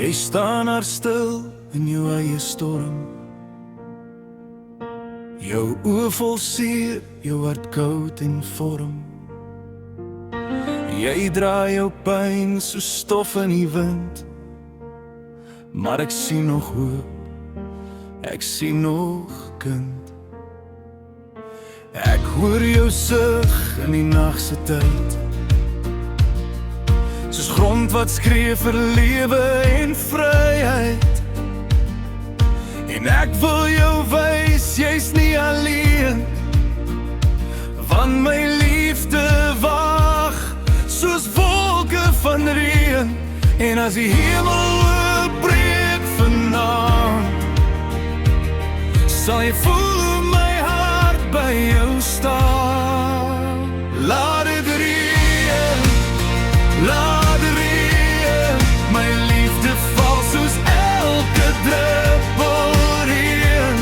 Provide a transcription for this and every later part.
Jy staan daar stil in jou eie storm. Jou oë vol seer, jou hart koud en vorm. Jy draai jou pyn so stof in die wind. Maar ek sien nog hoop, ek sien nog kind. Ek hoor jou sug in die nagse tyd, soos grond wat skree vir lewe en vryheid. En ek wil jou wys, jy's nie alleen, want my liefde wag, soos wolke van reën. En as die hemel oopbreek vanaand, sal jy voel hoe my hart by jou staan. Laat dit reën, laat dit reën, my liefde val soos elke druppel reën.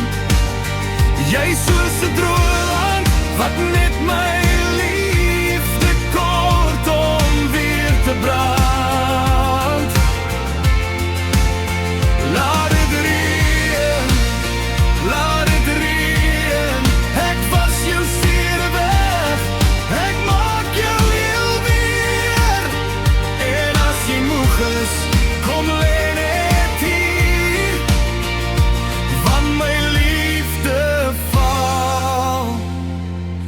Jy soos 'n droë land wat net my liefde kort om weer te brand. Laat dit reën, laat dit reën, ek was jou seer weg, ek maak jou heel weer. En as jy moeg is, kom lê net hier, want my liefde val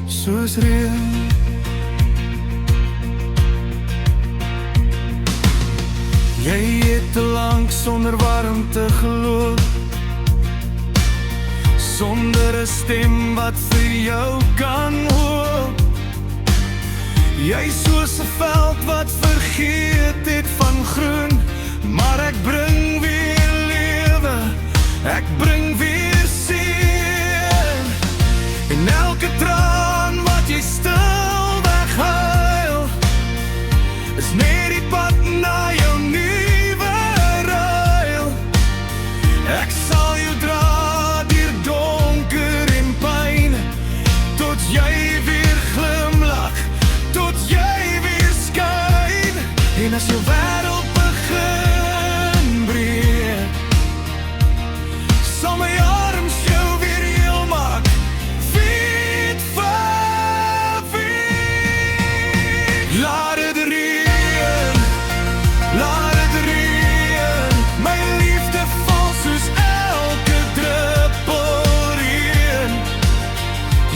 soos reën. Jy het te lank sonder warmte geloop, sonder 'n stem wat vir jou kan hoop. Jy soos 'n veld wat vergeet het van groen, maar ek bring weer lewe, ek bring weer seën. En elke traan wat jy stil weghuil, is net die pad na jou nuwe ruil. Ek sal jou dra deur donker en pyn, tot jy weer glimlag, tot jy weer skyn. En as jou wêreld begin breek, sal my arms jou weer heel maak, feet vir feet. Laat dit reën, laat dit reën, my liefde val soos elke druppel reën.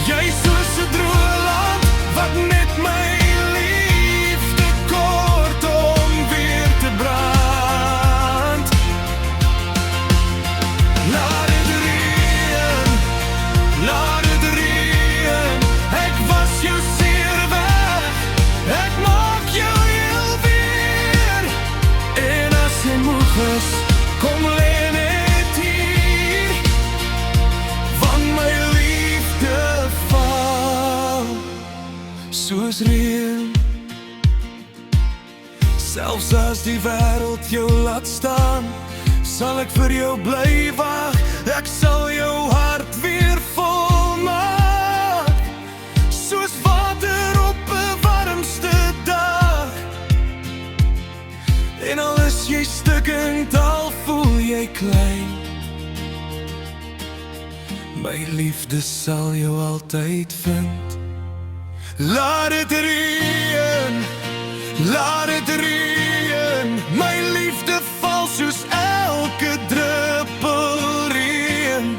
Jy soos 'n droë land wat net my liefde kort om weer te brand. Laat dit reën, laat dit reën, ek was jou seer weg, ek maak jou heel weer. En as jy moeg is, kom lê net hier, want my liefde val soos reën. Selfs as die wêreld jou laat staan, sal ek vir jou bly wag, ek sal jou hart weer vol maak, soos water op 'n warmste dag. En al is jy stukkend, al voel jy klein, my liefde sal jou altyd vind. Laat dit reën, laat dit reën, my liefde val soos elke druppel reën.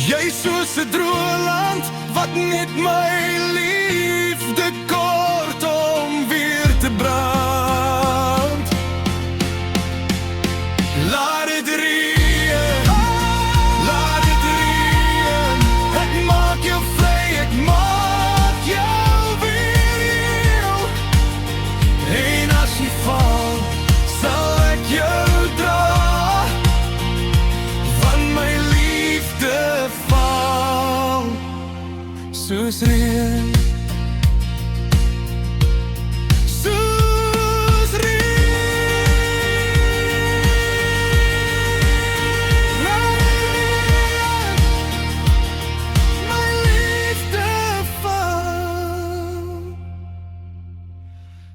Jy soos 'n droë land wat net my liefde kort om weer te brand. Laat dit reën, laat dit reën, ek maak jou vry, ek maak jou weer heel. En as jy val, sal ek jou dra, want my liefde val soos reën. Soos reën, my liefde val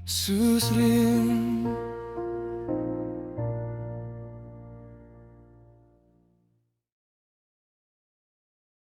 soos reën.